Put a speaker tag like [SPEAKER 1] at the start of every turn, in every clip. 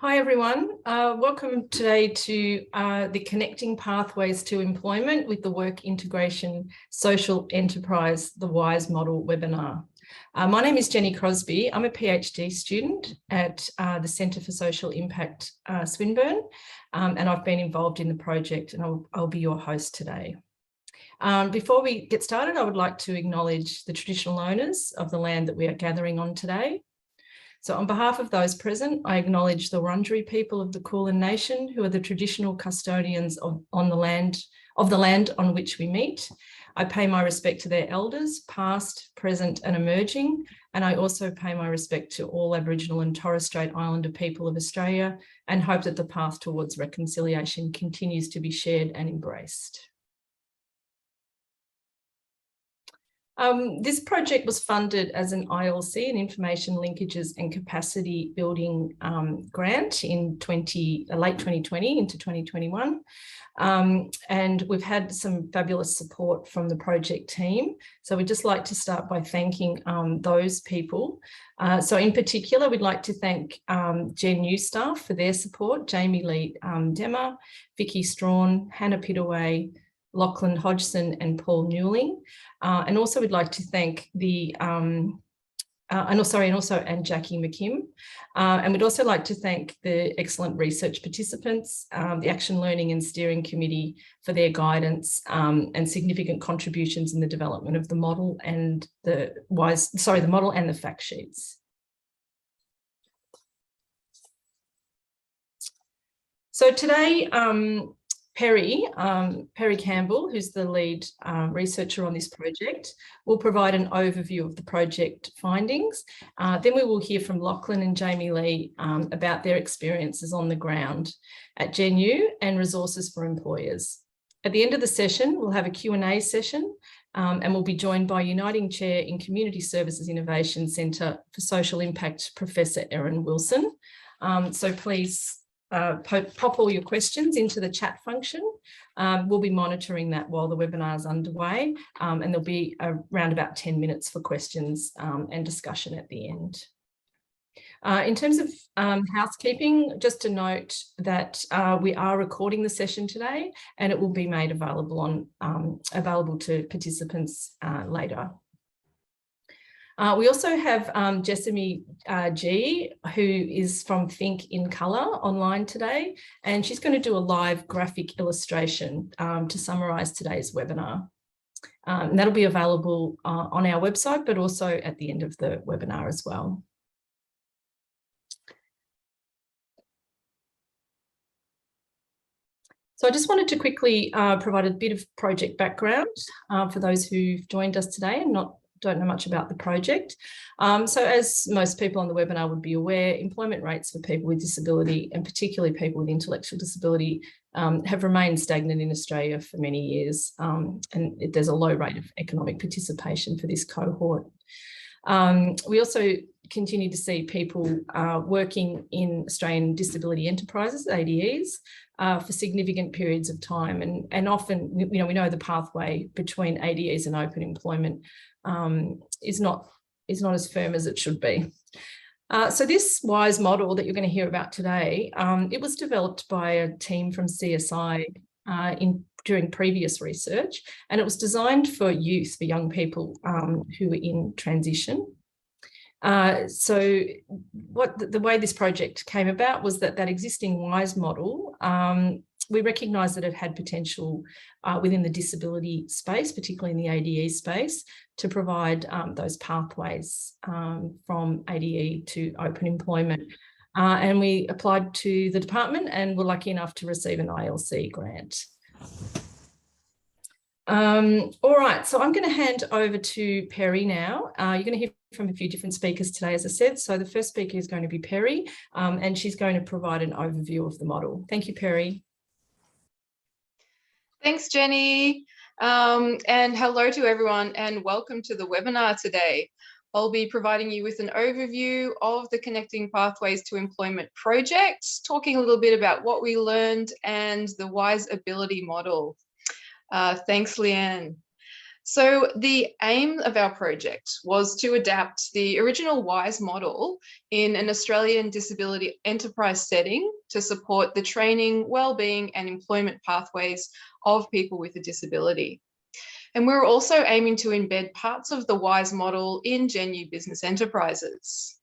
[SPEAKER 1] Hi everyone, welcome today to the Connecting Pathways to Employment with the Work Integration Social Enterprise, the WISE Model webinar. My name is Jenny Crosby. I'm a PhD student at the Centre for Social Impact Swinburne, and I've been involved in the project, and I'll be your host today. Before we get started, I would like to acknowledge the traditional owners of the land that we are gathering on today. So on behalf of those present, I acknowledge the Wurundjeri people of the Kulin Nation, who are the traditional custodians of the land on which we meet. I pay my respect to their elders, past, present and emerging, and I also pay my respect to all Aboriginal and Torres Strait Islander people of Australia and hope that the path towards reconciliation continues to be shared and embraced. This project was funded as an ILC, an Information Linkages and Capacity Building grant in late 2020 into 2021. And we've had some fabulous support from the project team. So we'd just like to start by thanking those people. So in particular, we'd like to thank genU staff for their support, Jamie Lee Demmer, Vicky Strawn, Hannah Pittaway, Lachlan Hodgson and Paul Newling. And also we'd like to thank the, and Jackie McKim. And we'd also like to thank the excellent research participants, the Action Learning and Steering Committee for their guidance and significant contributions in the development of the model and the model and the fact sheets. So today, Perry Campbell, who's the lead researcher on this project, will provide an overview of the project findings. Then we will hear from Lachlan and Jamie Lee about their experiences on the ground at genU and resources for employers. At the end of the session, we'll have a Q&A session and we'll be joined by Uniting Chair in Community Services Innovation Centre for Social Impact, Professor Erin Wilson. So please pop all your questions into the chat function. We'll be monitoring that while the webinar is underway, and there'll be around about 10 minutes for questions and discussion at the end. In terms of housekeeping, just to note that we are recording the session today and it will be made available to participants later. We also have Jessamy G, who is from Think in Colour online today, and she's going to do a live graphic illustration to summarise today's webinar. And that'll be available on our website, but also at the end of the webinar as well. So I just wanted to quickly provide a bit of project background for those who've joined us today and don't know much about the project. So as most people on the webinar would be aware, employment rates for people with disability and particularly people with intellectual disability have remained stagnant in Australia for many years, and there's a low rate of economic participation for this cohort. We also continue to see people working in Australian disability enterprises, ADEs, for significant periods of time, and often, we know the pathway between ADEs and open employment is not as firm as it should be. So this WISE model that you're going to hear about today, it was developed by a team from CSI during previous research, and it was designed for youth, for young people who are in transition. So the way this project came about was that existing WISE model, we recognised that it had potential within the disability space, particularly in the ADE space, to provide those pathways from ADE to open employment. And we applied to the department and were lucky enough to receive an ILC grant. All right, so I'm going to hand over to Perry now. You're going to hear from a few different speakers today, as I said. So the first speaker is going to be Perry, and she's going to provide an overview of the model. Thank you, Perry.
[SPEAKER 2] Thanks, Jenny. And hello to everyone and welcome to the webinar today. I'll be providing you with an overview of the Connecting Pathways to Employment project, talking a little bit about what we learned and the WISE ability model. Thanks, Leanne. So the aim of our project was to adapt the original WISE model in an Australian disability enterprise setting to support the training, wellbeing and employment pathways of people with a disability. And we're also aiming to embed parts of the WISE model in genU business enterprises.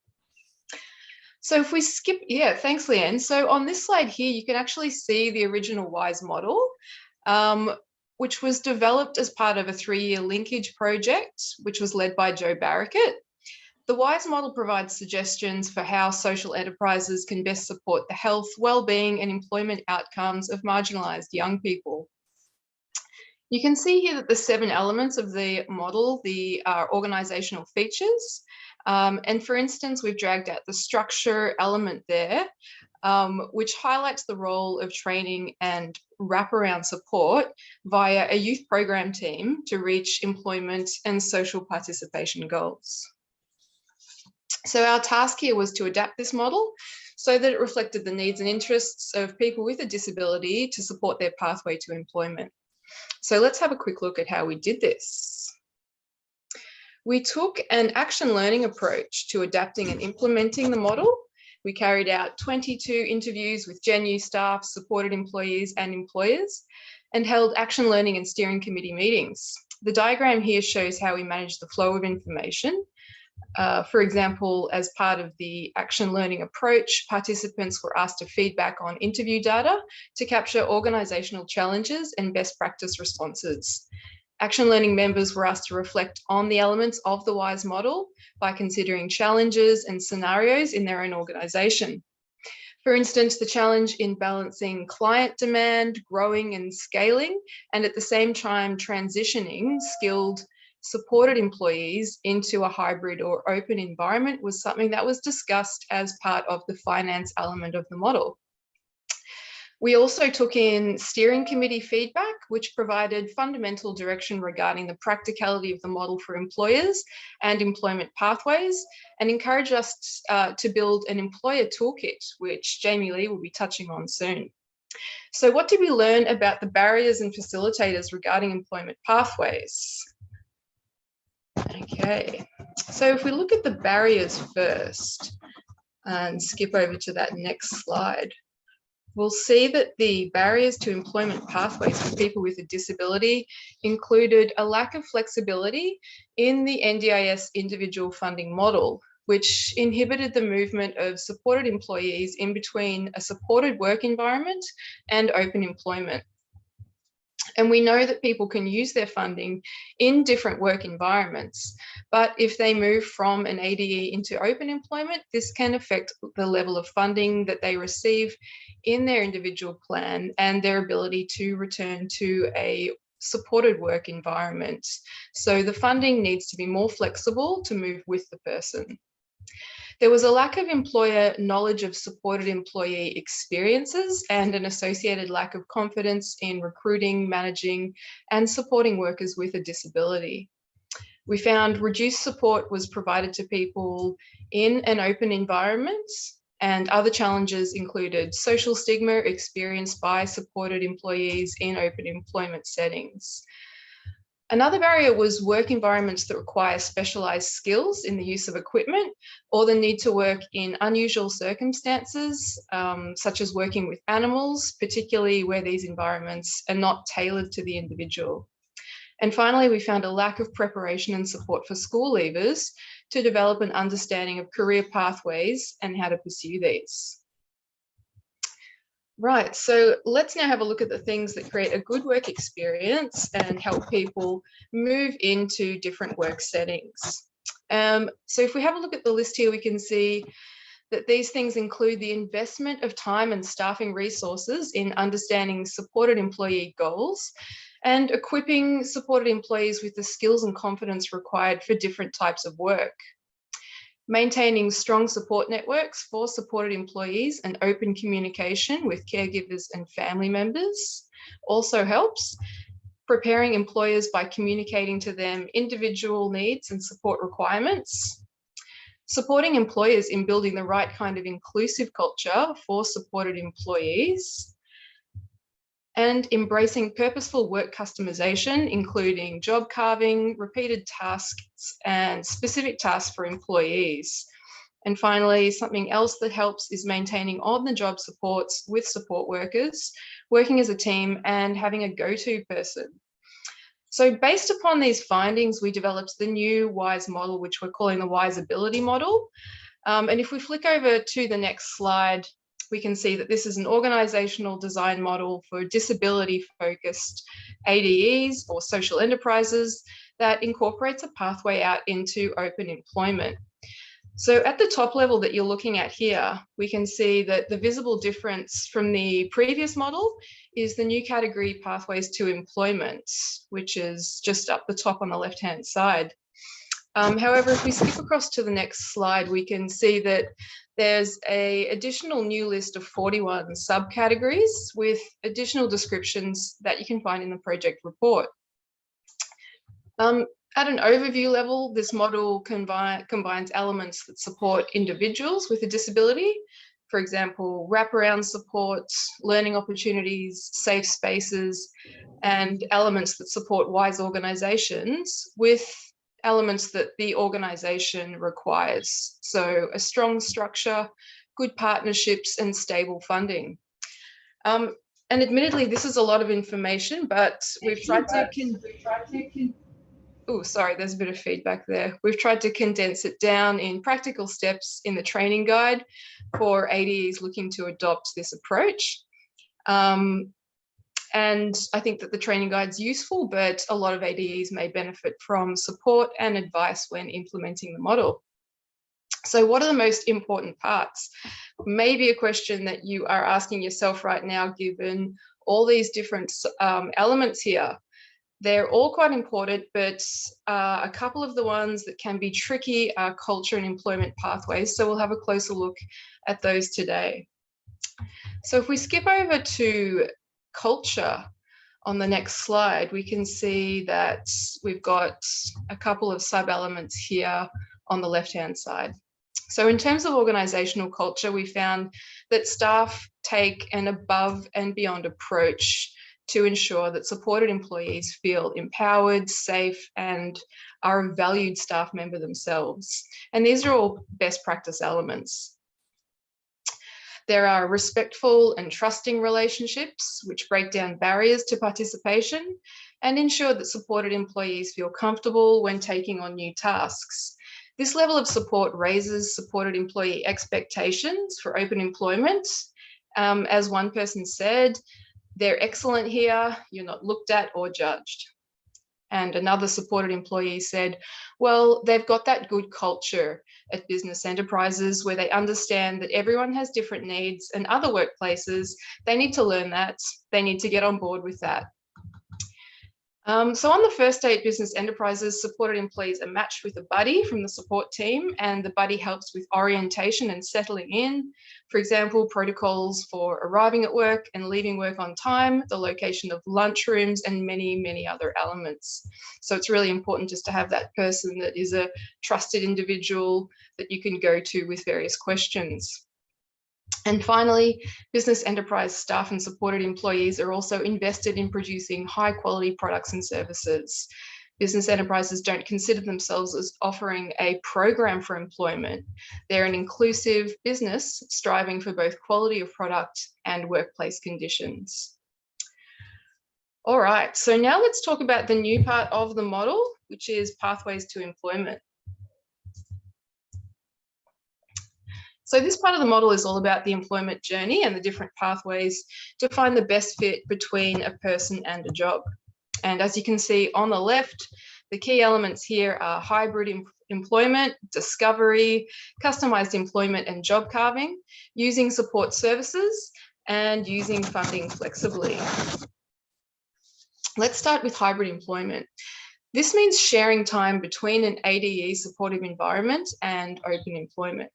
[SPEAKER 2] So if we skip, thanks, Leanne. So on this slide here, you can actually see the original WISE model, which was developed as part of a 3-year linkage project, which was led by Joe Barrackett. The WISE model provides suggestions for how social enterprises can best support the health, wellbeing and employment outcomes of marginalised young people. You can see here that the 7 elements of the model, the organisational features, and for instance, we've dragged out the structure element there, which highlights the role of training and wraparound support via a youth program team to reach employment and social participation goals. So our task here was to adapt this model so that it reflected the needs and interests of people with a disability to support their pathway to employment. So let's have a quick look at how we did this. We took an action learning approach to adapting and implementing the model. We carried out 22 interviews with genU staff, supported employees and employers, and held action learning and steering committee meetings. The diagram here shows how we managed the flow of information. For example, as part of the action learning approach, participants were asked to feedback on interview data to capture organisational challenges and best practice responses. Action learning members were asked to reflect on the elements of the WISE model by considering challenges and scenarios in their own organisation. For instance, the challenge in balancing client demand, growing and scaling, and at the same time transitioning skilled supported employees into a hybrid or open environment was something that was discussed as part of the finance element of the model. We also took in steering committee feedback, which provided fundamental direction regarding the practicality of the model for employers and employment pathways, and encouraged us to build an employer toolkit, which Jamie Lee will be touching on soon. So what did we learn about the barriers and facilitators regarding employment pathways? Okay, so if we look at the barriers first and skip over to that next slide, we'll see that the barriers to employment pathways for people with a disability included a lack of flexibility in the NDIS individual funding model, which inhibited the movement of supported employees in between a supported work environment and open employment. And we know that people can use their funding in different work environments, but if they move from an ADE into open employment, this can affect the level of funding that they receive in their individual plan and their ability to return to a supported work environment. So the funding needs to be more flexible to move with the person. There was a lack of employer knowledge of supported employee experiences and an associated lack of confidence in recruiting, managing, and supporting workers with a disability. We found reduced support was provided to people in an open environment, and other challenges included social stigma experienced by supported employees in open employment settings. Another barrier was work environments that require specialised skills in the use of equipment or the need to work in unusual circumstances, such as working with animals, particularly where these environments are not tailored to the individual. And finally, we found a lack of preparation and support for school leavers to develop an understanding of career pathways and how to pursue these. Right, so let's now have a look at the things that create a good work experience and help people move into different work settings. So if we have a look at the list here, we can see that these things include the investment of time and staffing resources in understanding supported employee goals and equipping supported employees with the skills and confidence required for different types of work. Maintaining strong support networks for supported employees and open communication with caregivers and family members also helps. Preparing employers by communicating to them individual needs and support requirements. Supporting employers in building the right kind of inclusive culture for supported employees. and embracing purposeful work customization, including job carving, repeated tasks, and specific tasks for employees. And finally, something else that helps is maintaining on-the-job supports with support workers, working as a team, and having a go-to person. So based upon these findings, we developed the new WISE model, which we're calling the WISE Ability Model. And if we flick over to the next slide, we can see that this is an organizational design model for disability-focused ADEs or social enterprises that incorporates a pathway out into open employment. So at the top level that you're looking at here, we can see that the visible difference from the previous model is the new category pathways to employment, which is just up the top on the left-hand side. However, if we skip across to the next slide, we can see that there's an additional new list of 41 subcategories with additional descriptions that you can find in the project report. At an overview level, this model combines elements that support individuals with a disability, for example, wraparound support, learning opportunities, safe spaces, and elements that support WISE organisations with elements that the organisation requires. So a strong structure, good partnerships, and stable funding. And admittedly, this is a lot of information, but we've tried to oh, sorry, there's a bit of feedback there. We've tried to condense it down in practical steps in the training guide for ADEs looking to adopt this approach. And I think that the training guide's useful, but a lot of ADEs may benefit from support and advice when implementing the model. So what are the most important parts? Maybe a question that you are asking yourself right now, given all these different elements here. They're all quite important, but a couple of the ones that can be tricky are culture and employment pathways. So we'll have a closer look at those today. So if we skip over to culture on the next slide, we can see that we've got a couple of sub-elements here on the left-hand side. So in terms of organisational culture, we found that staff take an above and beyond approach to ensure that supported employees feel empowered, safe, and are a valued staff member themselves. And these are all best practice elements. There are respectful and trusting relationships, which break down barriers to participation and ensure that supported employees feel comfortable when taking on new tasks. This level of support raises supported employee expectations for open employment. As one person said, they're excellent here, you're not looked at or judged. And another supported employee said, well, they've got that good culture at business enterprises where they understand that everyone has different needs, and other workplaces, they need to learn that, they need to get on board with that. So on the first day at business enterprises, supported employees are matched with a buddy from the support team, and the buddy helps with orientation and settling in. For example, protocols for arriving at work and leaving work on time, the location of lunchrooms, and many, many other elements. So it's really important just to have that person that is a trusted individual that you can go to with various questions. And finally, business enterprise staff and supported employees are also invested in producing high quality products and services. Business enterprises don't consider themselves as offering a program for employment. They're an inclusive business striving for both quality of product and workplace conditions. All right, so now let's talk about the new part of the model, which is pathways to employment. So this part of the model is all about the employment journey and the different pathways to find the best fit between a person and a job. And as you can see on the left, the key elements here are hybrid employment, discovery, customized employment and job carving, using support services, and using funding flexibly. Let's start with hybrid employment. This means sharing time between an ADE supportive environment and open employment.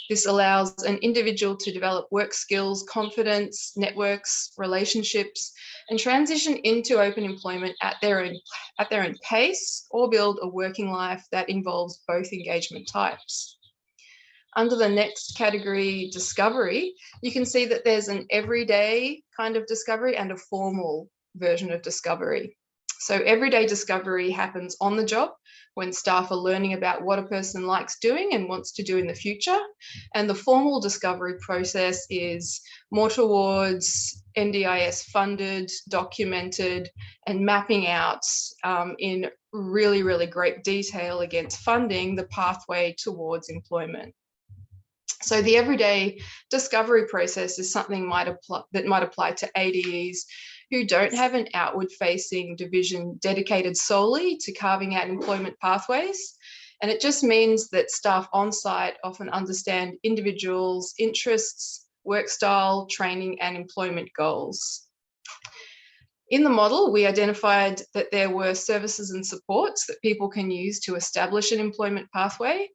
[SPEAKER 2] This allows an individual to develop work skills, confidence, networks, relationships, and transition into open employment at their own pace, or build a working life that involves both engagement types. Under the next category, discovery, you can see that there's an everyday kind of discovery and a formal version of discovery. So everyday discovery happens on the job when staff are learning about what a person likes doing and wants to do in the future. And the formal discovery process is more towards NDIS funded, documented, and mapping out in really, really great detail against funding the pathway towards employment. So the everyday discovery process is something that might apply to ADEs who don't have an outward-facing division dedicated solely to carving out employment pathways. And it just means that staff on site often understand individuals' interests, work style, training, and employment goals. In the model, we identified that there were services and supports that people can use to establish an employment pathway.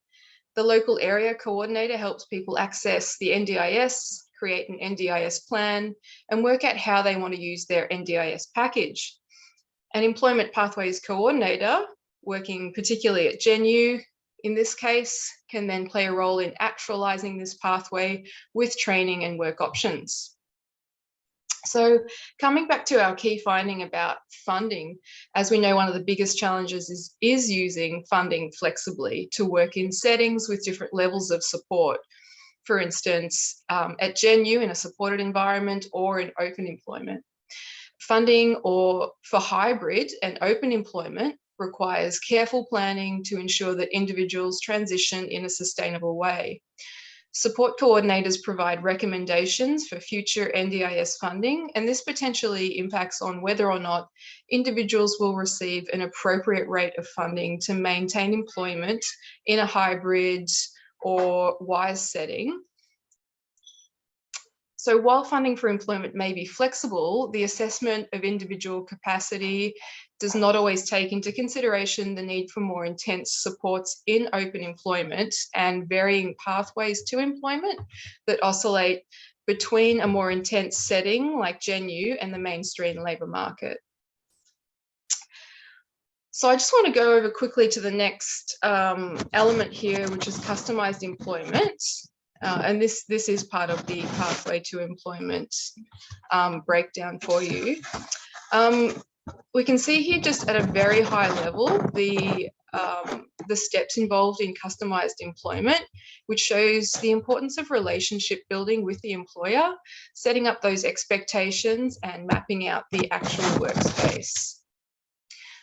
[SPEAKER 2] The local area coordinator helps people access the NDIS, create an NDIS plan, and work out how they want to use their NDIS package. An employment pathways coordinator, working particularly at genU, in this case, can then play a role in actualizing this pathway with training and work options. So coming back to our key finding about funding, as we know, one of the biggest challenges is using funding flexibly to work in settings with different levels of support. For instance, at genU in a supported environment or in open employment. Funding for hybrid and open employment requires careful planning to ensure that individuals transition in a sustainable way. Support coordinators provide recommendations for future NDIS funding, and this potentially impacts on whether or not individuals will receive an appropriate rate of funding to maintain employment in a hybrid or WISE setting. So while funding for employment may be flexible, the assessment of individual capacity does not always take into consideration the need for more intense supports in open employment and varying pathways to employment that oscillate between a more intense setting like genU and the mainstream labour market. So I just want to go over quickly to the next element here, which is customised employment. And this is part of the pathway to employment breakdown for you. We can see here just at a very high level the steps involved in customised employment, which shows the importance of relationship building with the employer, setting up those expectations and mapping out the actual workspace.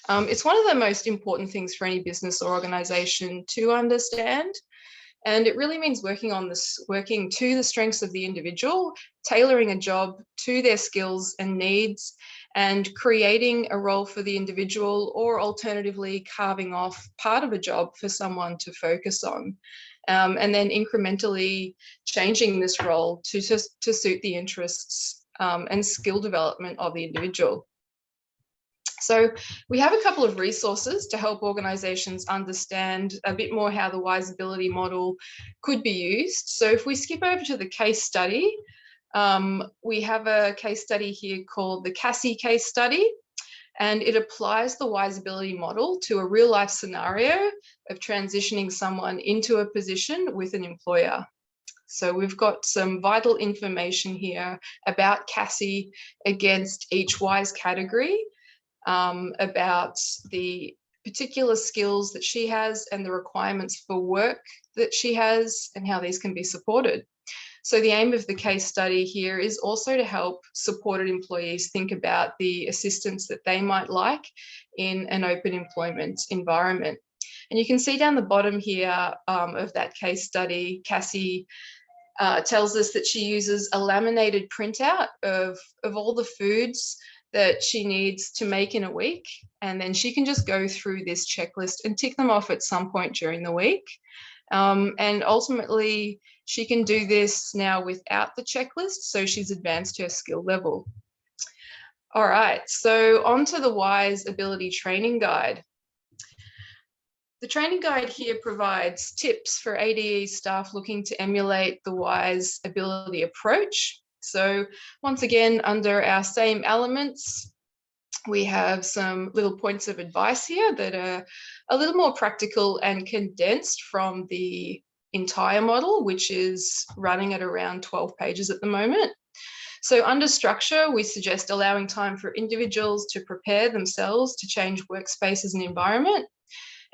[SPEAKER 2] It's one of the most important things for any business or organisation to understand. And it really means working to the strengths of the individual, tailoring a job to their skills and needs, and creating a role for the individual, or alternatively carving off part of a job for someone to focus on, and then incrementally changing this role to suit the interests and skill development of the individual. So we have a couple of resources to help organisations understand a bit more how the WISE ability model could be used. So if we skip over to the case study, we have a case study here called the CASI case study, and it applies the WISE ability model to a real life scenario of transitioning someone into a position with an employer. So we've got some vital information here about CASI against each WISE category, about the particular skills that she has and the requirements for work that she has and how these can be supported. So the aim of the case study here is also to help supported employees think about the assistance that they might like in an open employment environment. And you can see down the bottom here of that case study, Cassie tells us that she uses a laminated printout of all the foods that she needs to make in a week, and then she can just go through this checklist and tick them off at some point during the week. And ultimately, she can do this now without the checklist, so she's advanced her skill level. All right, so on to the WISE Ability Training Guide. The training guide here provides tips for ADE staff looking to emulate the WISE ability approach. So once again, under our same elements, we have some little points of advice here that are a little more practical and condensed from the entire model, which is running at around 12 pages at the moment. So under structure, we suggest allowing time for individuals to prepare themselves to change workspaces and environment,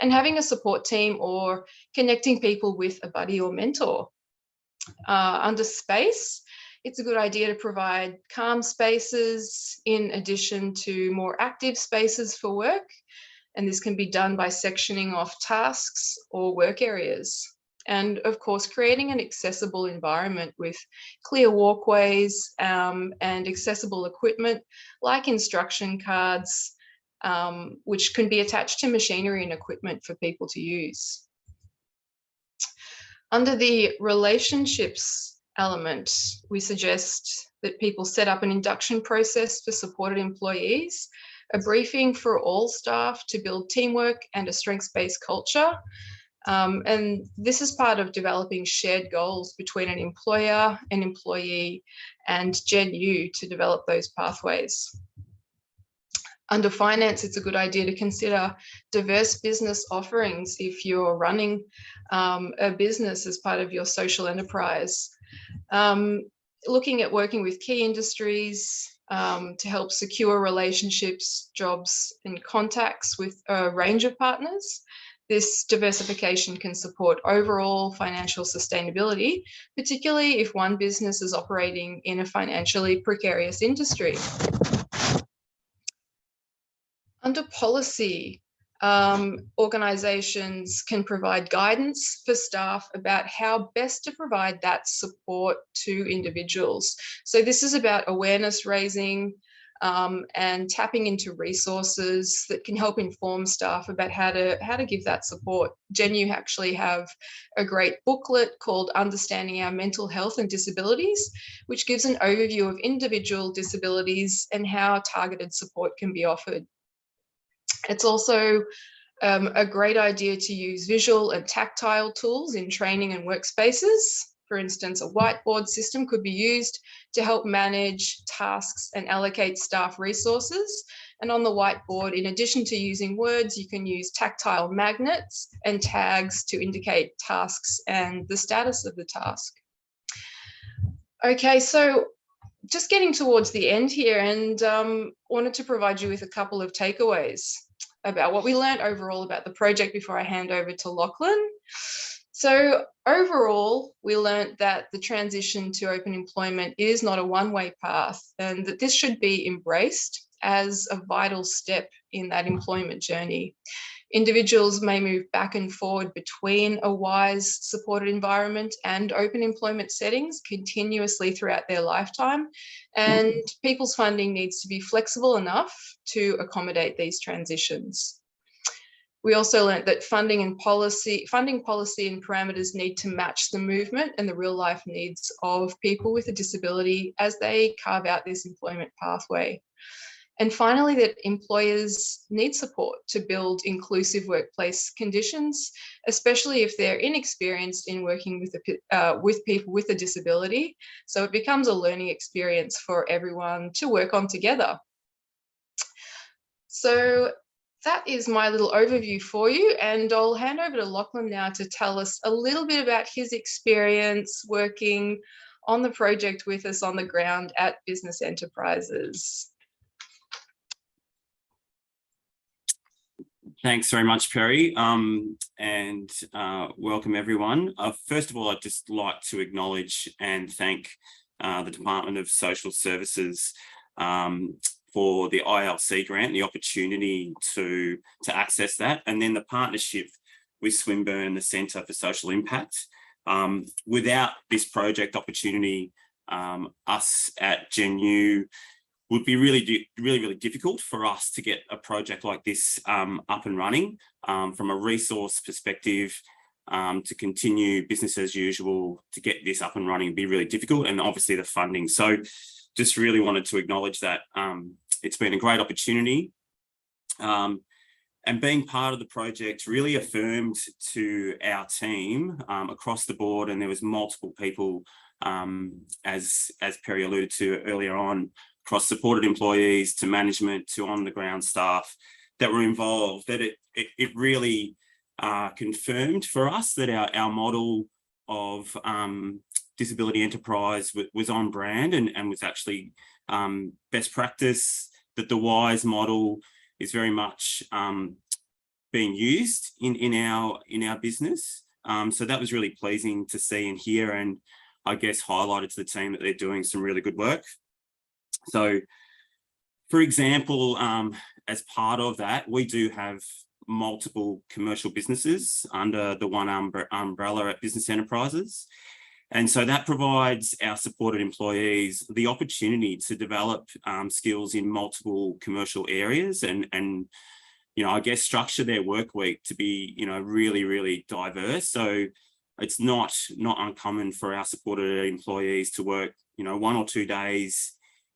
[SPEAKER 2] and having a support team or connecting people with a buddy or mentor. Under space, it's a good idea to provide calm spaces in addition to more active spaces for work. And this can be done by sectioning off tasks or work areas. And of course, creating an accessible environment with clear walkways and accessible equipment like instruction cards, which can be attached to machinery and equipment for people to use. Under the relationships element, we suggest that people set up an induction process for supported employees, a briefing for all staff to build teamwork and a strengths-based culture. And this is part of developing shared goals between an employer, an employee, and genU to develop those pathways. Under finance, it's a good idea to consider diverse business offerings if you're running a business as part of your social enterprise. Looking at working with key industries to help secure relationships, jobs, and contacts with a range of partners. This diversification can support overall financial sustainability, particularly if one business is operating in a financially precarious industry. Under policy, organisations can provide guidance for staff about how best to provide that support to individuals. So this is about awareness raising and tapping into resources that can help inform staff about how to give that support. genU actually have a great booklet called Understanding Our Mental Health and Disabilities, which gives an overview of individual disabilities and how targeted support can be offered. It's also a great idea to use visual and tactile tools in training and workspaces. For instance, a whiteboard system could be used to help manage tasks and allocate staff resources. And on the whiteboard, in addition to using words, you can use tactile magnets and tags to indicate tasks and the status of the task. Okay, so just getting towards the end here, and wanted to provide you with a couple of takeaways about what we learned overall about the project before I hand over to Lachlan. So overall, we learned that the transition to open employment is not a one-way path, and that this should be embraced as a vital step in that employment journey. Individuals may move back and forward between a wise, supported environment and open employment settings continuously throughout their lifetime, and people's funding needs to be flexible enough to accommodate these transitions. We also learned that funding policy and parameters need to match the movement and the real life needs of people with a disability as they carve out this employment pathway. And finally, that employers need support to build inclusive workplace conditions, especially if they're inexperienced in working with people with a disability. So it becomes a learning experience for everyone to work on together. So that is my little overview for you, and I'll hand over to Lachlan now to tell us a little bit about his experience working on the project with us on the ground at business enterprises.
[SPEAKER 3] Thanks very much, Perry, and welcome everyone. First of all, I'd just like to acknowledge and thank the Department of Social Services for the ILC grant, the opportunity to access that, and then the partnership with Swinburne, the Centre for Social Impact. Without this project opportunity, us at genU would be really difficult for us to get a project like this up and running. From a resource perspective, to continue business as usual, to get this up and running would be really difficult, and obviously the funding. So just really wanted to acknowledge that. It's been a great opportunity. And being part of the project really affirmed to our team across the board, and there was multiple people, as Perry alluded to earlier on, across supported employees to management to on the ground staff that were involved, that it really confirmed for us that our model of disability enterprise was on brand and was actually best practice, that the WISE model is very much being used in our business. So that was really pleasing to see and hear, and I guess highlighted to the team that they're doing some really good work. So, for example, as part of that, we do have multiple commercial businesses under the one umbrella at Business Enterprises. And so that provides our supported employees the opportunity to develop skills in multiple commercial areas and I guess structure their work week to be, really, really diverse. So it's not uncommon for our supported employees to work, 1 or 2 days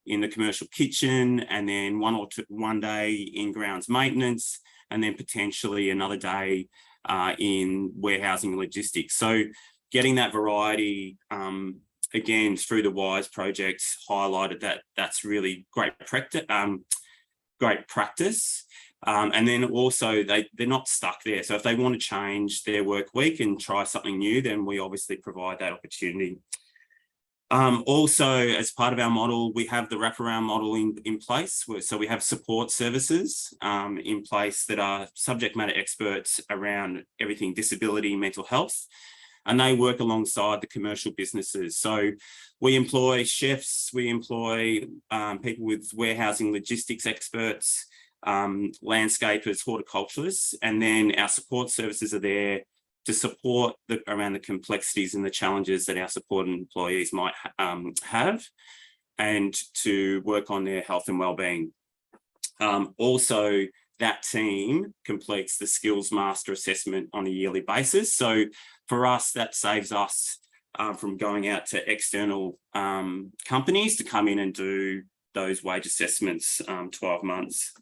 [SPEAKER 3] in the commercial kitchen, and then one day in grounds maintenance, and then potentially another day in warehousing and logistics. So getting that variety, again, through the WISE project, highlighted that that's really great practice. And then also they're not stuck there. So if they want to change their work week and try something new, then we obviously provide that opportunity. Also, as part of our model, we have the wraparound model in place. So we have support services in place that are subject matter experts around everything disability, mental health, and they work alongside the commercial businesses. So we employ chefs, we employ people with warehousing logistics experts, landscapers, horticulturists, and then our support services are there to support around the complexities and the challenges that our supported employees might have, and to work on their health and wellbeing. Also, that team completes the skills master assessment on a yearly basis. So for us, that saves us from going out to external companies to come in and do those wage assessments 12 months.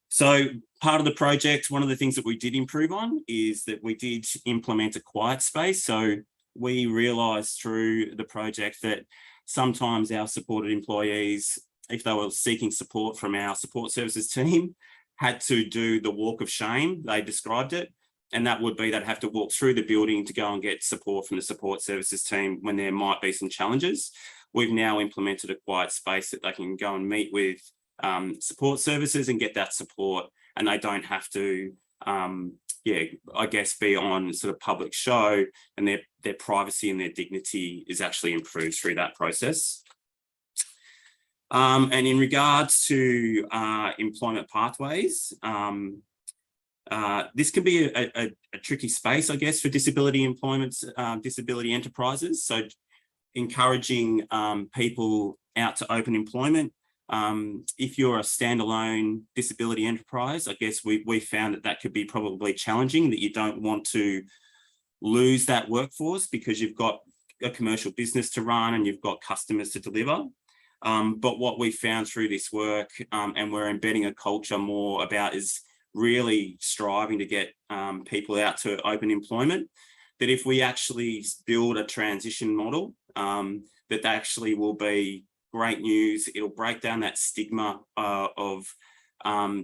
[SPEAKER 3] So part of the project, one of the things that we did improve on is that we did implement a quiet space. So we realised through the project that sometimes our supported employees, if they were seeking support from our support services team, had to do the walk of shame, they described it. And that would be they'd have to walk through the building to go and get support from the support services team when there might be some challenges. We've now implemented a quiet space that they can go and meet with support services and get that support, and they don't have to, I guess, be on sort of public show, and their privacy and their dignity is actually improved through that process. And in regards to employment pathways, this can be a tricky space, I guess, for disability enterprises. So encouraging people out to open employment. If you're a standalone disability enterprise, I guess we found that could be probably challenging, that you don't want to lose that workforce because you've got a commercial business to run and you've got customers to deliver. But what we found through this work, and we're embedding a culture more about, is really striving to get people out to open employment, that if we actually build a transition model, that actually will be great news. It'll break down that stigma of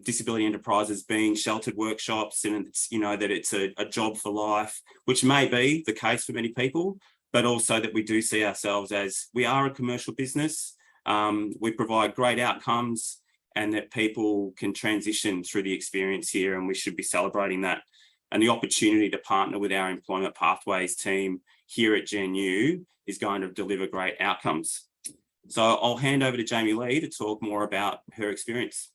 [SPEAKER 3] disability enterprises being sheltered workshops, and it's, that it's a job for life, which may be the case for many people, but also that we do see ourselves as, we are a commercial business. We provide great outcomes, and that people can transition through the experience here, and we should be celebrating that. And the opportunity to partner with our employment pathways team here at genU is going to deliver great outcomes. So I'll hand over to Jamie Lee to talk more about her experience.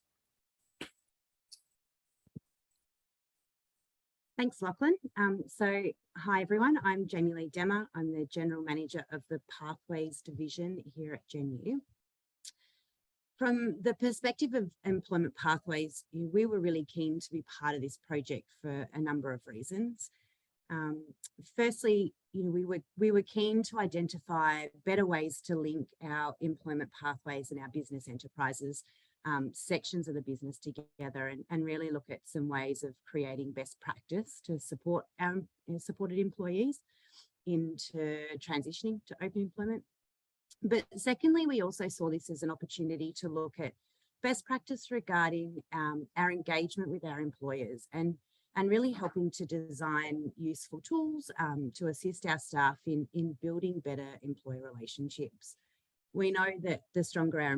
[SPEAKER 4] Thanks, Lachlan. So hi, everyone. I'm Jamie Lee Demmer. I'm the General Manager of the Pathways Division here at genU. From the perspective of employment pathways, we were really keen to be part of this project for a number of reasons. Firstly, we were keen to identify better ways to link our employment pathways and our business enterprises sections of the business together, and really look at some ways of creating best practice to support our supported employees into transitioning to open employment. But secondly, we also saw this as an opportunity to look at best practice regarding our engagement with our employers, and and really helping to design useful tools to assist our staff in building better employer relationships. We know that the stronger our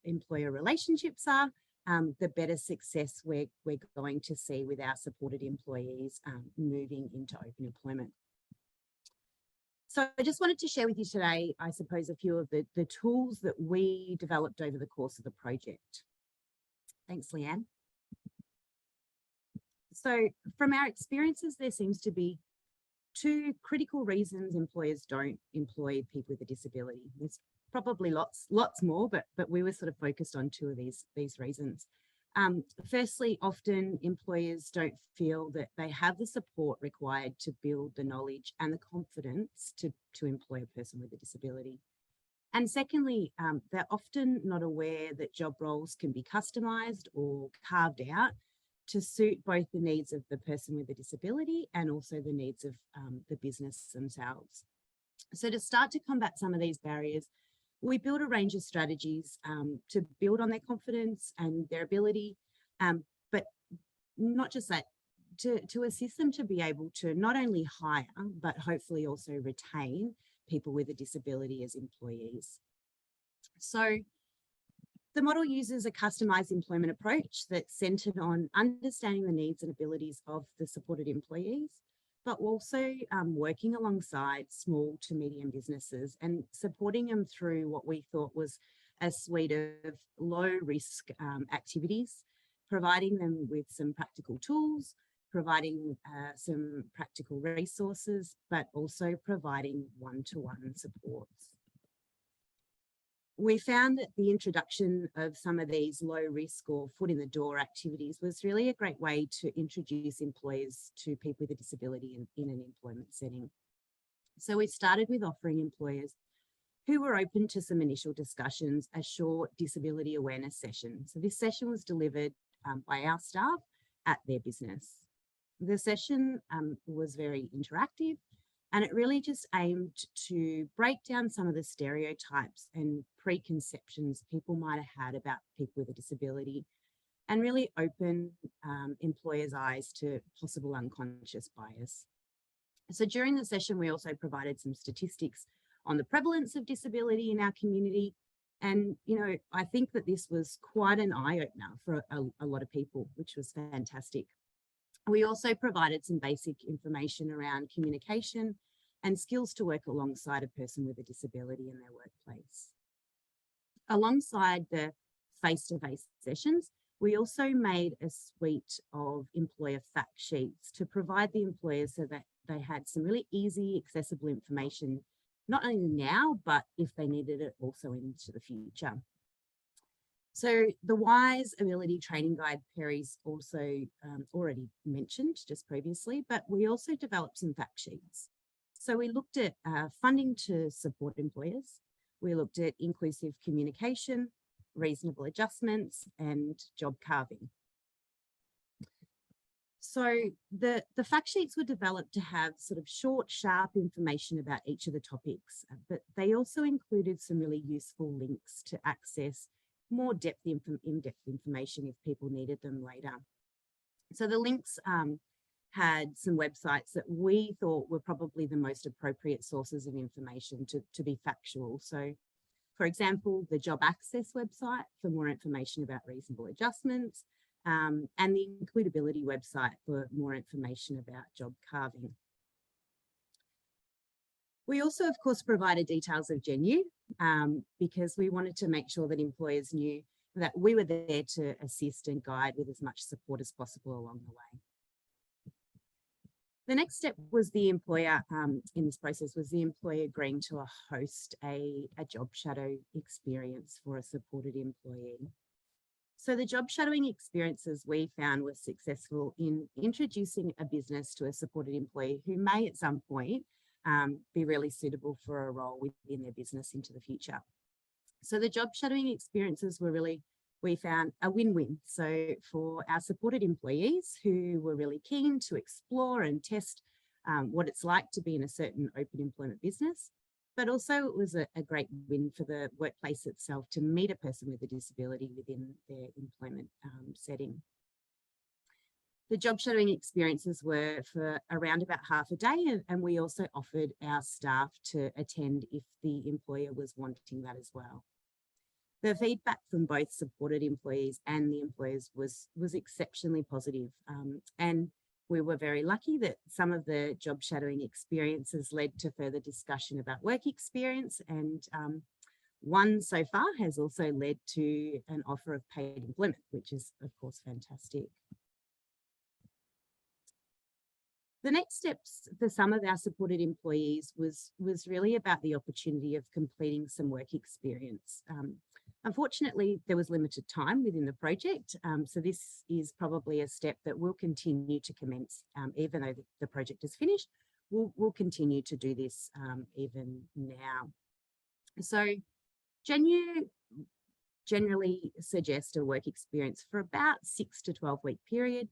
[SPEAKER 4] employer relationships are, the better success we're going to see with our supported employees moving into open employment. So I just wanted to share with you today, I suppose, a few of the tools that we developed over the course of the project. Thanks, Leanne. So from our experiences, there seems to be two critical reasons employers don't employ people with a disability. There's probably lots more, but we were sort of focused on two of these reasons. Firstly, often employers don't feel that they have the support required to build the knowledge and the confidence to employ a person with a disability. And secondly, they're often not aware that job roles can be customised or carved out to suit both the needs of the person with a disability and also the needs of the business themselves. So to start to combat some of these barriers, we build a range of strategies to build on their confidence and their ability, but not just that, to assist them to be able to not only hire, but hopefully also retain people with a disability as employees. So the model uses a customised employment approach that's centred on understanding the needs and abilities of the supported employees, but also working alongside small to medium businesses and supporting them through what we thought was a suite of low risk activities, providing them with some practical tools, providing some practical resources, but also providing one-to-one supports. We found that the introduction of some of these low risk or foot in the door activities was really a great way to introduce employers to people with a disability in an employment setting. So we started with offering employers who were open to some initial discussions a short disability awareness session. So this session was delivered by our staff at their business. The session was very interactive, and it really just aimed to break down some of the stereotypes and preconceptions people might have had about people with a disability and really open employers' eyes to possible unconscious bias. So during the session, we also provided some statistics on the prevalence of disability in our community. And, you know, I think that this was quite an eye-opener for a lot of people, which was fantastic. We also provided some basic information around communication and skills to work alongside a person with a disability in their workplace. Alongside the face-to-face sessions, we also made a suite of employer fact sheets to provide the employers so that they had some really easy, accessible information, not only now, but if they needed it also into the future. So the WISE Ability Training Guide, Perry's also already mentioned just previously, but we also developed some fact sheets. So we looked at funding to support employers. We looked at inclusive communication, reasonable adjustments, and job carving. So the fact sheets were developed to have sort of short, sharp information about each of the topics, but they also included some really useful links to access more in-depth information if people needed them later. So the links had some websites that we thought were probably the most appropriate sources of information to be factual. So, for example, the Job Access website for more information about reasonable adjustments, and the Includability website for more information about job carving. We also, of course, provided details of genU because we wanted to make sure that employers knew that we were there to assist and guide with as much support as possible along the way. The next step was the employer in this process was the employer agreeing to host a job shadow experience for a supported employee. So the job shadowing experiences we found were successful in introducing a business to a supported employee who may at some point be really suitable for a role within their business into the future. So the job shadowing experiences were really, we found, a win-win. So for our supported employees who were really keen to explore and test what it's like to be in a certain open employment business, but also it was a great win for the workplace itself to meet a person with a disability within their employment setting. The job shadowing experiences were for around about half a day, and we also offered our staff to attend if the employer was wanting that as well. The feedback from both supported employees and the employers was exceptionally positive, and we were very lucky that some of the job shadowing experiences led to further discussion about work experience, and one so far has also led to an offer of paid employment, which is of course fantastic. The next steps for some of our supported employees was really about the opportunity of completing some work experience. Unfortunately, there was limited time within the project, so this is probably a step that we'll continue to commence, even though the project is finished. We'll continue to do this even now. So genU generally suggests a work experience for about 6 to 12 week period.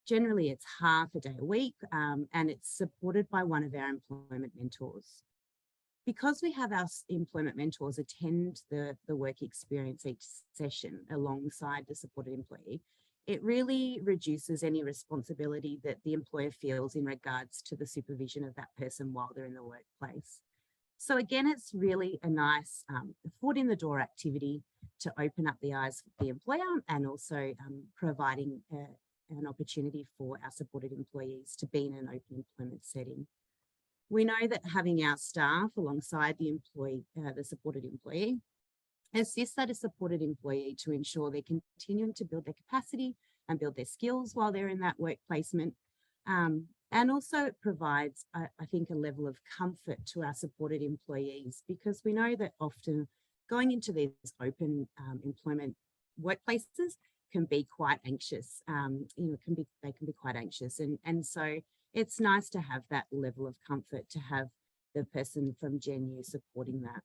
[SPEAKER 4] Generally, it's half a day a week, and it's supported by one of our employment mentors. Because we have our employment mentors attend the work experience each session alongside the supported employee, it really reduces any responsibility that the employer feels in regards to the supervision of that person while they're in the workplace. So again, it's really a nice foot in the door activity to open up the eyes of the employer, and also providing an opportunity for our supported employees to be in an open employment setting. We know that having our staff alongside the supported employee assists that supported employee to ensure they're continuing to build their capacity and build their skills while they're in that work placement. And also it provides, I think, a level of comfort to our supported employees, because we know that often going into these open employment workplaces can be quite anxious. They can be quite anxious, and so it's nice to have that level of comfort, to have the person from genU supporting that.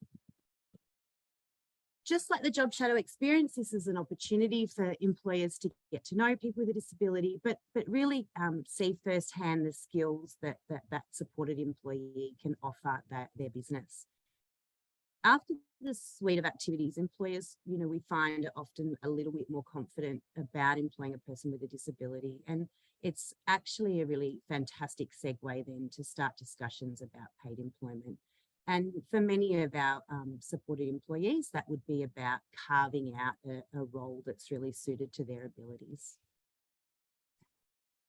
[SPEAKER 4] Just like the job shadow experience, this is an opportunity for employers to get to know people with a disability, but really see firsthand the skills that supported employee can offer their business. After the suite of activities, employers, we find, are often a little bit more confident about employing a person with a disability. And it's actually a really fantastic segue then to start discussions about paid employment. And for many of our supported employees, that would be about carving out a role that's really suited to their abilities.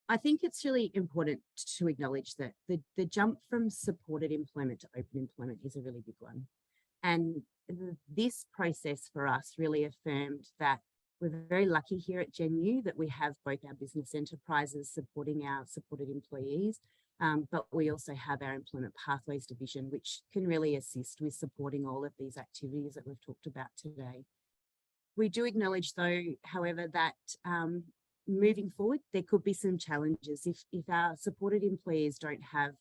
[SPEAKER 4] I think it's really important to acknowledge that the jump from supported employment to open employment is a really big one. And this process for us really affirmed that we're very lucky here at genU that we have both our business enterprises supporting our supported employees, but we also have our Employment Pathways division, which can really assist with supporting all of these activities that we've talked about today. We do acknowledge, though, however, that moving forward, there could be some challenges if our supported employees don't have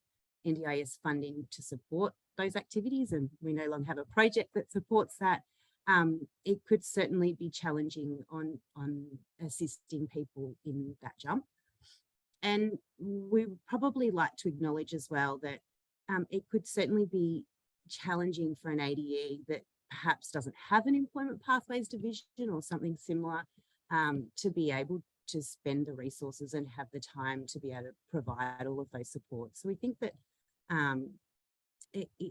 [SPEAKER 4] NDIS funding to support those activities, and we no longer have a project that supports that. It could certainly be challenging on assisting people in that jump. And we probably like to acknowledge as well that it could certainly be challenging for an ADE that perhaps doesn't have an Employment Pathways division or something similar to be able to spend the resources and have the time to be able to provide all of those supports. So we think that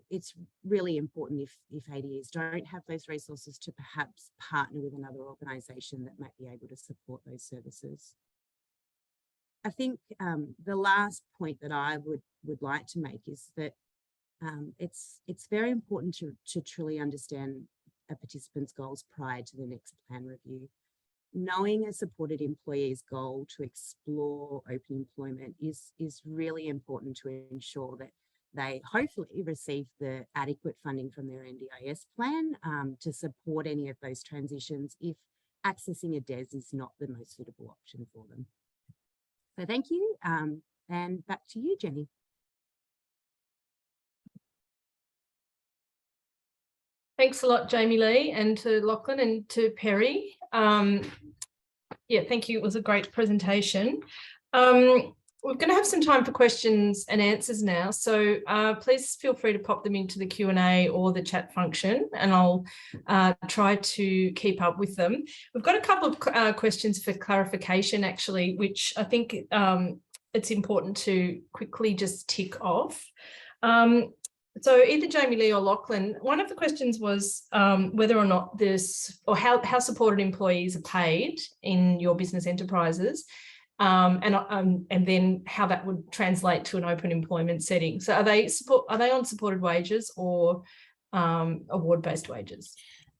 [SPEAKER 4] it's really important if ADEs don't have those resources to perhaps partner with another organisation that might be able to support those services. I think the last point that I would like to make is that it's very important to truly understand a participant's goals prior to the next plan review. Knowing a supported employee's goal to explore open employment is really important to ensure that they hopefully receive the adequate funding from their NDIS plan to support any of those transitions if accessing a DES is not the most suitable option for them. So thank you, and back to you, Jenny.
[SPEAKER 1] Thanks a lot, Jamie Lee, and to Lachlan and to Perry. Yeah, thank you. It was a great presentation. we're going to have some time for questions and answers now. So please feel free to pop them into the Q&A or the chat function, and I'll try to keep up with them. We've got a couple of questions for clarification, actually, which I think it's important to quickly just tick off. So either Jamie Lee or Lachlan, one of the questions was whether or not this, or how supported employees are paid in your business enterprises. And then how that would translate to an open employment setting. So are they on supported wages or award-based wages?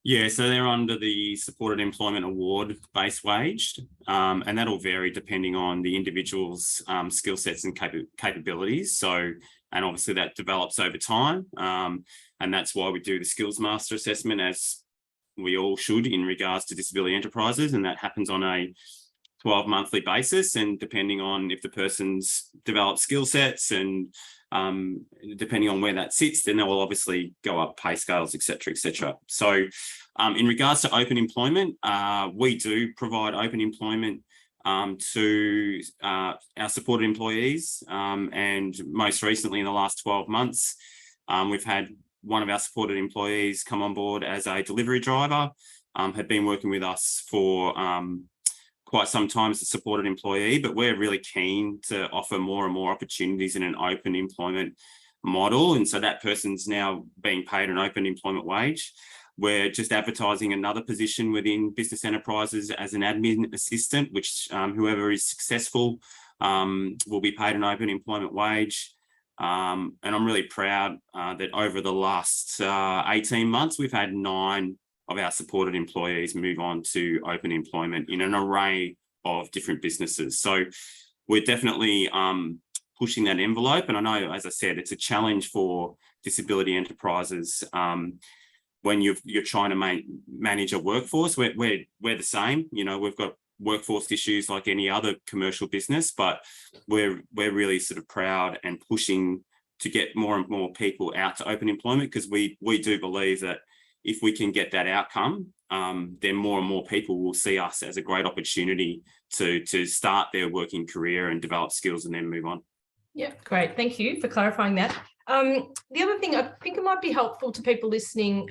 [SPEAKER 3] Yeah, so they're under the supported employment award-based wage, and that'll vary depending on the individual's skill sets and capabilities. So, and obviously that develops over time, and that's why we do the skills master assessment, as we all should, in regards to disability enterprises, and that happens on a 12-monthly basis, and depending on if the person's developed skill sets and depending on where that sits, then they will obviously go up pay scales, etc., etc. So in regards to open employment, we do provide open employment to our supported employees, and most recently in the last 12 months, we've had one of our supported employees come on board as a delivery driver, had been working with us for quite some time as a supported employee, but we're really keen to offer more and more opportunities in an open employment model. And so that person's now being paid an open employment wage. We're just advertising another position within business enterprises as an admin assistant, which whoever is successful will be paid an open employment wage. And I'm really proud that over the last 18 months, we've had 9 of our supported employees move on to open employment in an array of different businesses. So we're definitely pushing that envelope. And I know, as I said, it's a challenge for disability enterprises when you're trying to manage a workforce. We're the same. You know, we've got workforce issues like any other commercial business, but we're really sort of proud and pushing to get more and more people out to open employment, because we do believe that if we can get that outcome, then more and more people will see us as a great opportunity to start their working career and develop skills and then move on.
[SPEAKER 1] Yeah, great. Thank you for clarifying that. The other thing, I think it might be helpful to people listening,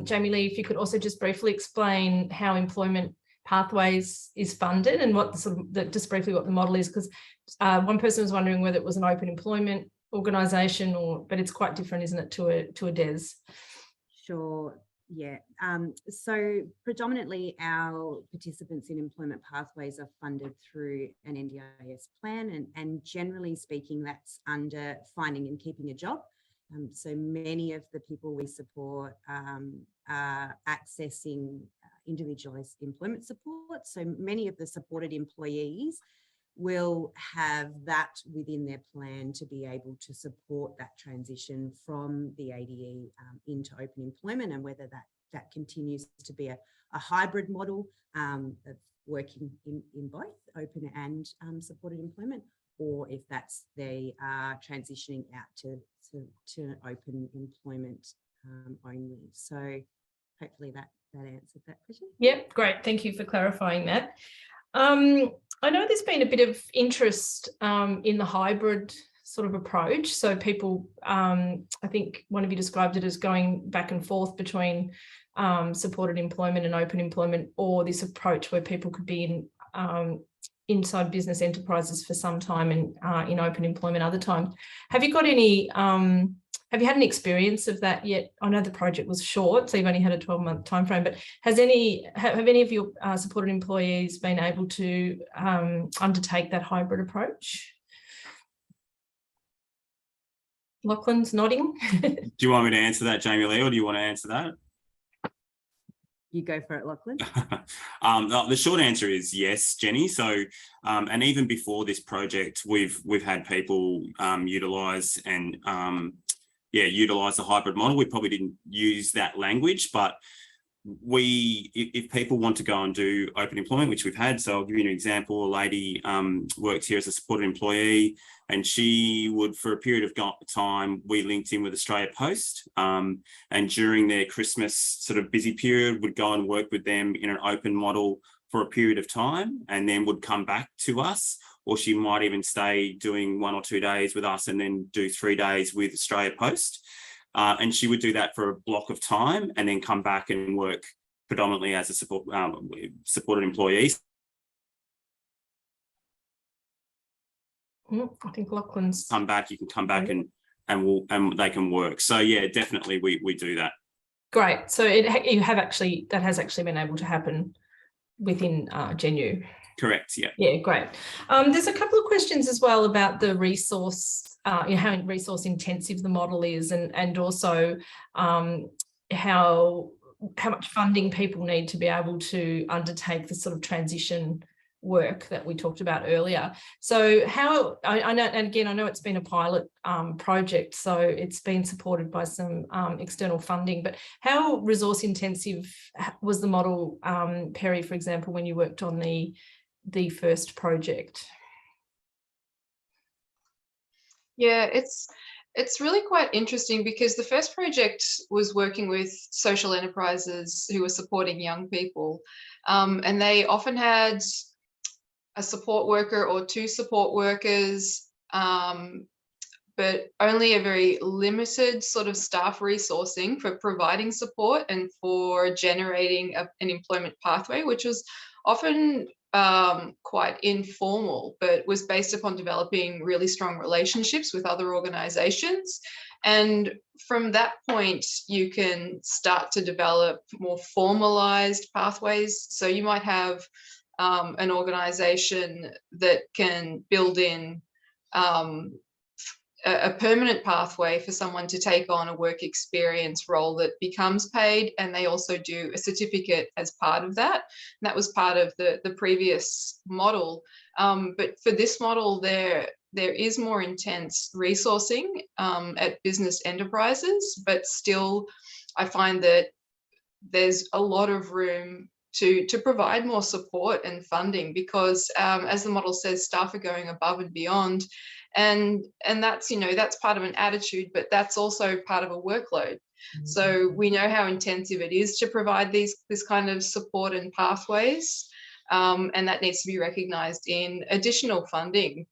[SPEAKER 1] Jamie Lee, if you could also just briefly explain how Employment Pathways is funded and what just briefly what the model is, because one person was wondering whether it was an open employment organisation, but it's quite different, isn't it, to a DES?
[SPEAKER 4] Sure. Yeah. So predominantly our participants in Employment Pathways are funded through an NDIS plan, and generally speaking, that's under finding and keeping a job. So many of the people we support are accessing individualized employment support. So many of the supported employees will have that within their plan to be able to support that transition from the ADE into open employment, and whether that continues to be a hybrid model of working in both open and supported employment, or if that's they are transitioning out to open employment only. So hopefully that answered that question.
[SPEAKER 1] Yep, great. Thank you for clarifying that. I know there's been a bit of interest in the hybrid sort of approach. So people, I think one of you described it as going back and forth between supported employment and open employment, or this approach where people could be inside business enterprises for some time and in open employment other times. Have you got any, have you had an experience of that yet? I know the project was short, so you've only had a 12-month timeframe, but have any of your supported employees been able to undertake that hybrid approach? Lachlan's nodding.
[SPEAKER 3] Do you want me to answer that, Jamie Lee, or do you want to answer that?
[SPEAKER 4] You go for it, Lachlan.
[SPEAKER 3] The short answer is yes, Jenny. So, and even before this project, we've had people utilise the hybrid model. We probably didn't use that language, but if people want to go and do open employment, which we've had, so I'll give you an example. A lady works here as a supported employee, and she would, for a period of time, we linked in with Australia Post, and during their Christmas sort of busy period, would go and work with them in an open model for a period of time, and then would come back to us. or she might even stay doing 1 or 2 days with us and then do 3 days with Australia Post. And she would do that for a block of time and then come back and work predominantly as a supported employee.
[SPEAKER 1] I think Lachlan's
[SPEAKER 3] come back. You can come back and they can work. So yeah, definitely we do that.
[SPEAKER 1] Great. So that has actually been able to happen within genU.
[SPEAKER 3] Correct. Yeah.
[SPEAKER 1] Yeah, great. There's a couple of questions as well about the resource, how resource intensive the model is, and also how much funding people need to be able to undertake the sort of transition work that we talked about earlier. So how, I know, and again, I know it's been a pilot project, so it's been supported by some external funding, but how resource intensive was the model, Perry, for example, when you worked on the first project?
[SPEAKER 2] Yeah, it's really quite interesting because the first project was working with social enterprises who were supporting young people, and they often had a support worker or 2 support workers, but only a very limited sort of staff resourcing for providing support and for generating an employment pathway, which was often quite informal, but was based upon developing really strong relationships with other organizations. And from that point, you can start to develop more formalized pathways. So you might have an organization that can build in a permanent pathway for someone to take on a work experience role that becomes paid, and they also do a certificate as part of that. And that was part of the previous model. But for this model, there is more intense resourcing at business enterprises, but still I find that there's a lot of room to provide more support and funding, because as the model says, staff are going above and beyond, and that's, you know, that's part of an attitude, but that's also part of a workload. So we know how intensive it is to provide this kind of support and pathways, and that needs to be recognised in additional funding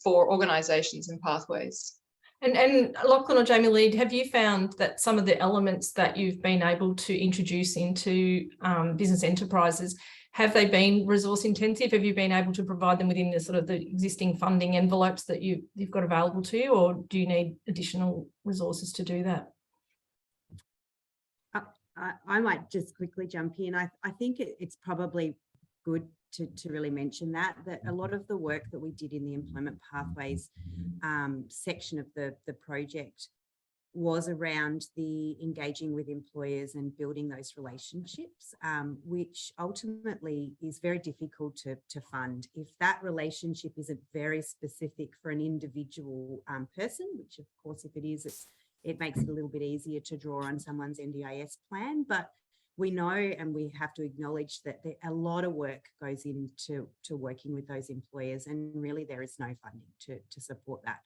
[SPEAKER 2] for organisations and pathways.
[SPEAKER 1] And Lachlan or Jamie Lee, have you found that some of the elements that you've been able to introduce into business enterprises, have they been resource intensive? Have you been able to provide them within the sort of the existing funding envelopes that you've got available to you, or do you need additional resources to do that?
[SPEAKER 4] I might just quickly jump in. I think it's probably good to really mention that a lot of the work that we did in the employment pathways section of the project was around the engaging with employers and building those relationships, which ultimately is very difficult to fund. If that relationship isn't very specific for an individual person, which of course if it is, it makes it a little bit easier to draw on someone's NDIS plan, but we know and we have to acknowledge that a lot of work goes into working with those employers, and really there is no funding to support that.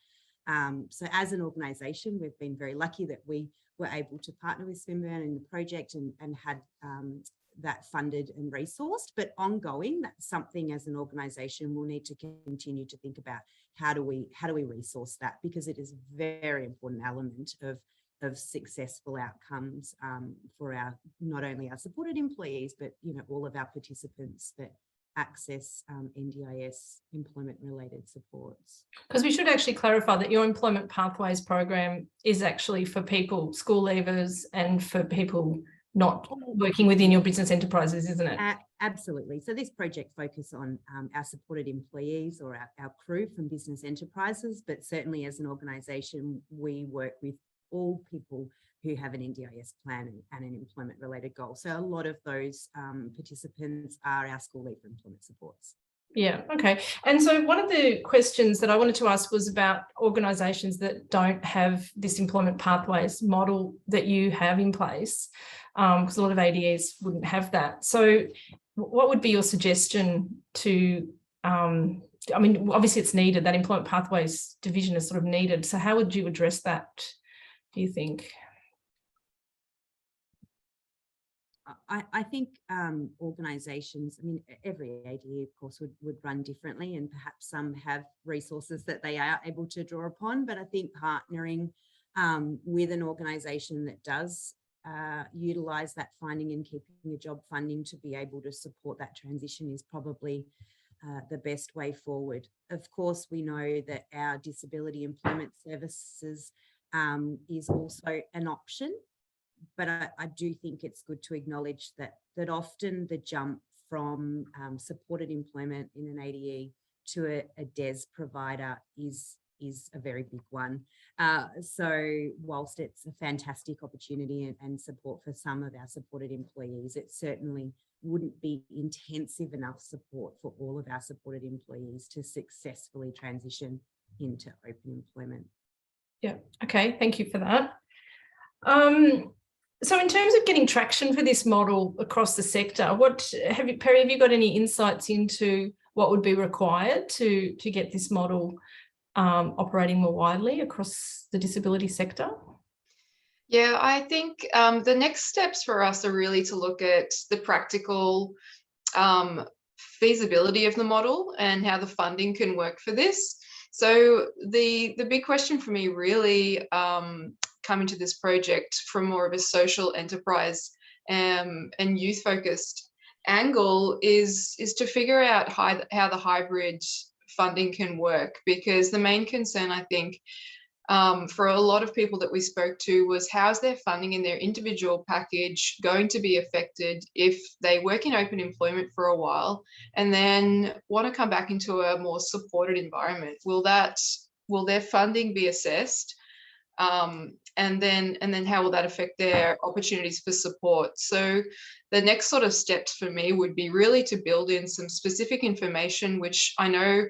[SPEAKER 4] So as an organisation, we've been very lucky that we were able to partner with Swinburne in the project and had that funded and resourced, but ongoing, that's something as an organisation we'll need to continue to think about. How do we resource that? Because it is a very important element of successful outcomes for our, not only our supported employees, but all of our participants that access NDIS employment related supports.
[SPEAKER 1] Because we should actually clarify that your employment pathways program is actually for people, school leavers, and for people not working within your business enterprises, isn't it?
[SPEAKER 4] Absolutely. So this project focuses on our supported employees or our crew from business enterprises, but certainly as an organisation, we work with all people who have an NDIS plan and an employment related goal. So a lot of those participants are our school leaver employment supports.
[SPEAKER 1] Yeah, okay. And so one of the questions that I wanted to ask was about organisations that don't have this employment pathways model that you have in place, because a lot of ADAs wouldn't have that. So what would be your suggestion to, I mean, obviously it's needed, that employment pathways division is sort of needed. So how would you address that, do you think?
[SPEAKER 4] I think organisations, I mean, every ADE, of course, would run differently, and perhaps some have resources that they are able to draw upon. But I think partnering with an organisation that does utilise that funding and keeping a job funding to be able to support that transition is probably the best way forward. Of course, we know that our disability employment services is also an option. But I do think it's good to acknowledge that often the jump from supported employment in an ADE to a DES provider is a very big one. So whilst it's a fantastic opportunity and support for some of our supported employees, it certainly wouldn't be intensive enough support for all of our supported employees to successfully transition into open employment.
[SPEAKER 1] Yeah, okay, thank you for that. So in terms of getting traction for this model across the sector, Perry, have you got any insights into what would be required to get this model operating more widely across the disability sector?
[SPEAKER 2] Yeah, I think the next steps for us are really to look at the practical feasibility of the model and how the funding can work for this. So the big question for me really coming to this project from more of a social enterprise and youth focused angle is to figure out how the hybrid funding can work, because the main concern, I think, for a lot of people that we spoke to was how's their funding in their individual package going to be affected if they work in open employment for a while and then want to come back into a more supported environment. Will their funding be assessed? And then how will that affect their opportunities for support? So the next sort of steps for me would be really to build in some specific information, which I know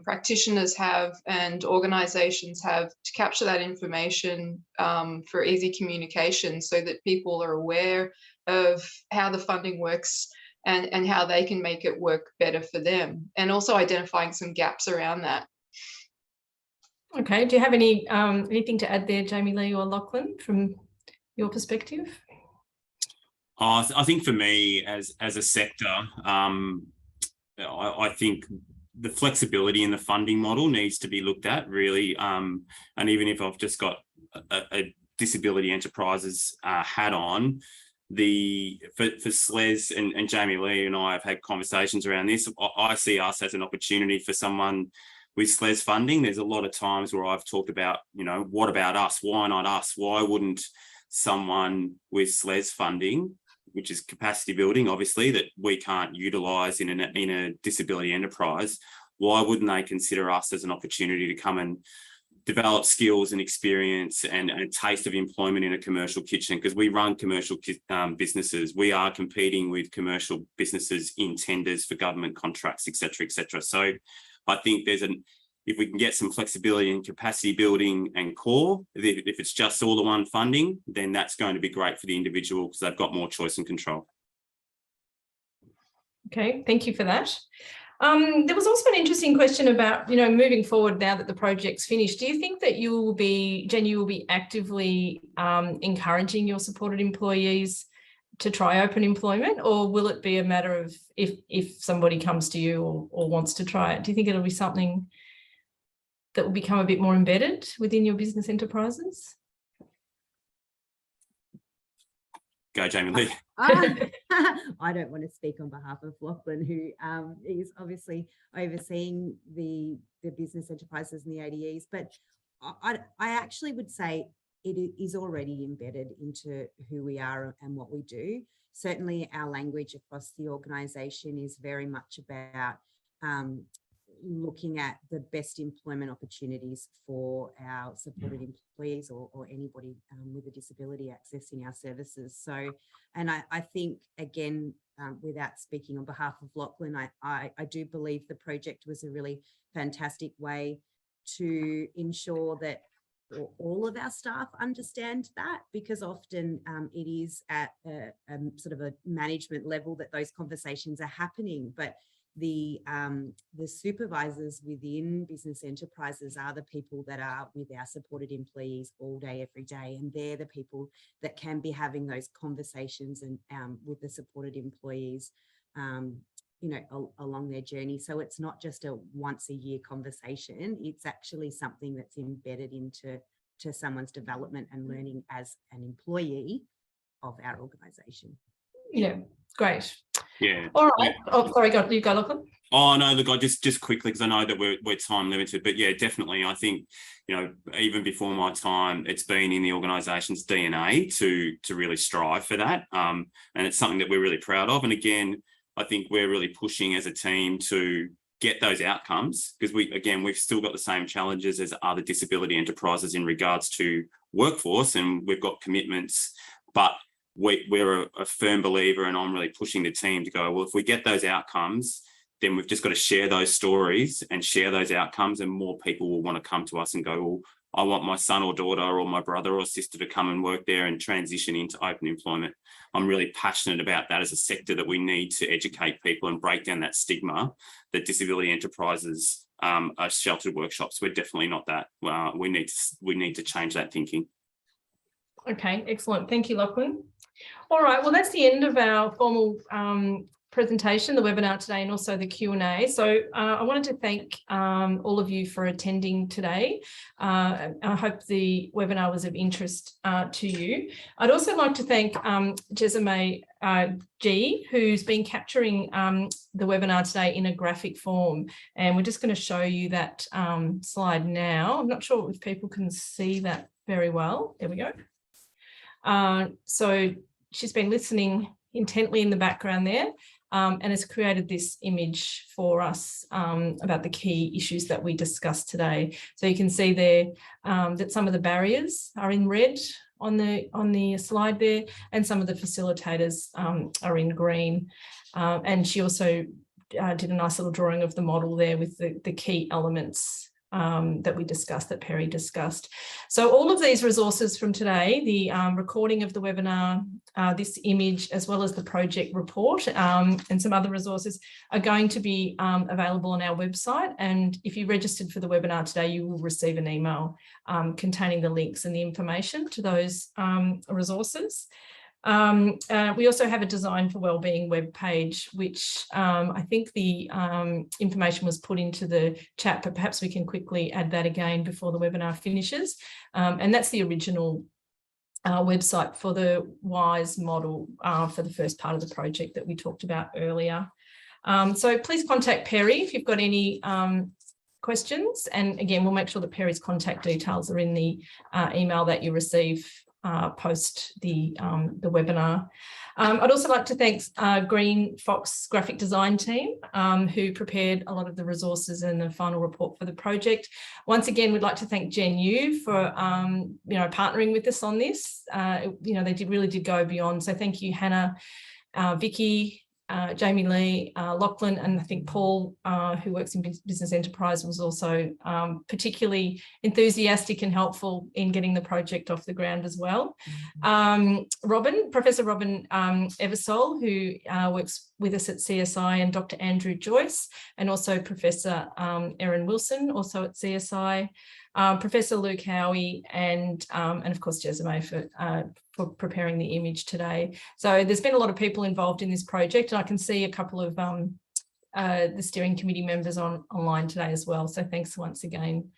[SPEAKER 2] practitioners have and organizations have, to capture that information for easy communication so that people are aware of how the funding works and how they can make it work better for them, and also identifying some gaps around that.
[SPEAKER 1] Okay, do you have anything to add there, Jamie Lee or Lachlan, from your perspective?
[SPEAKER 3] I think for me, as a sector, I think the flexibility in the funding model needs to be looked at really. And even if I've just got a disability enterprises hat on, for SLES and Jamie Lee and I have had conversations around this. I see us as an opportunity for someone with SLES funding. There's a lot of times where I've talked about, what about us? Why not us? Why wouldn't someone with SLES funding, which is capacity building, obviously, that we can't utilise in a disability enterprise, why wouldn't they consider us as an opportunity to come and develop skills and experience and a taste of employment in a commercial kitchen? Because we run commercial businesses. We are competing with commercial businesses in tenders for government contracts, et cetera, et cetera. So I think if we can get some flexibility in capacity building and core, if it's just all the one funding, then that's going to be great for the individual because they've got more choice and control.
[SPEAKER 1] Okay, thank you for that. There was also an interesting question about, moving forward now that the project's finished. Do you think that genU will be actively encouraging your supported employees to try open employment, or will it be a matter of if somebody comes to you or wants to try it? Do you think it'll be something that will become a bit more embedded within your business enterprises?
[SPEAKER 3] Go, Jamie Lee.
[SPEAKER 4] I don't want to speak on behalf of Lachlan, who is obviously overseeing the business enterprises and the ADEs, but I actually would say it is already embedded into who we are and what we do. Certainly our language across the organisation is very much about looking at the best employment opportunities for our supported employees or anybody with a disability accessing our services. So, and I think, again, without speaking on behalf of Lachlan, I do believe the project was a really fantastic way to ensure that all of our staff understand that, because often it is at a sort of a management level that those conversations are happening. But the supervisors within business enterprises are the people that are with our supported employees all day, every day, and they're the people that can be having those conversations and with the supported employees, you know, along their journey. So it's not just a once a year conversation; it's actually something that's embedded into someone's development and learning as an employee of our organisation.
[SPEAKER 1] Yeah, great.
[SPEAKER 3] Yeah.
[SPEAKER 1] All right. Oh, sorry, you go, Lachlan.
[SPEAKER 3] Oh no, look, I just quickly, because I know that we're time limited, but yeah, definitely. I think, you know, even before my time, it's been in the organisation's DNA to really strive for that, and it's something that we're really proud of. And again, I think we're really pushing as a team to get those outcomes, because we've still got the same challenges as other disability enterprises in regards to workforce, and we've got commitments, but we're a firm believer, and I'm really pushing the team to go, well, if we get those outcomes, then we've just got to share those stories and share those outcomes, and more people will want to come to us and go, well, I want my son or daughter or my brother or sister to come and work there and transition into open employment. I'm really passionate about that as a sector, that we need to educate people and break down that stigma that disability enterprises are sheltered workshops. We're definitely not that. We need to change that thinking.
[SPEAKER 1] Okay, excellent. Thank you, Lachlan. All right, well, that's the end of our formal presentation, the webinar today, and also the Q&A. So I wanted to thank all of you for attending today. I hope the webinar was of interest to you. I'd also like to thank Jessamay G, who's been capturing the webinar today in a graphic form. And we're just going to show you that slide now. I'm not sure if people can see that very well. There we go. So she's been listening intently in the background there, and has created this image for us about the key issues that we discussed today. So you can see there that some of the barriers are in red on the slide there, and some of the facilitators are in green. And she also did a nice little drawing of the model there with the key elements that we discussed, that Perry discussed. So all of these resources from today, the recording of the webinar, this image, as well as the project report and some other resources, are going to be available on our website. And if you registered for the webinar today, you will receive an email containing the links and the information to those resources. We also have a Design for Wellbeing webpage, which I think the information was put into the chat, but perhaps we can quickly add that again before the webinar finishes. And that's the original website for the WISE model for the first part of the project that we talked about earlier. So please contact Perry if you've got any questions. And again, we'll make sure that Perry's contact details are in the email that you receive post the webinar. I'd also like to thank Green Fox graphic design team who prepared a lot of the resources and the final report for the project. Once again, we'd like to thank GenU for partnering with us on this. They really did go beyond. So thank you, Hannah, Vicky, Jamie Lee, Lachlan, and I think Paul, who works in business enterprise, was also particularly enthusiastic and helpful in getting the project off the ground as well. Professor Robin Eversole, who works with us at CSI, and Dr. Andrew Joyce, and also Professor Erin Wilson, also at CSI, Professor Luke Howie, and of course Jessamay for preparing the image today. So there's been a lot of people involved in this project, and I can see a couple of the steering committee members online today as well. So thanks once again.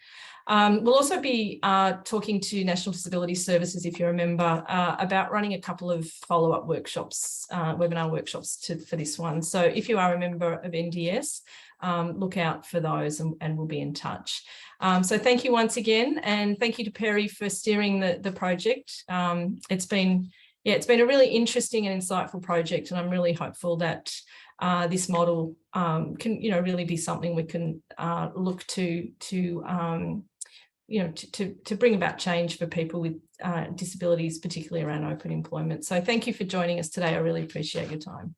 [SPEAKER 1] We'll also be talking to National Disability Services, if you're a member, about running a couple of follow-up workshops, webinar workshops for this one. So if you are a member of NDS, look out for those, and we'll be in touch. So thank you once again, and thank you to Perry for steering the project. It's been a really interesting and insightful project, and I'm really hopeful that this model can really be something we can look to bring about change for people with disabilities, particularly around open employment. So thank you for joining us today. I really appreciate your time.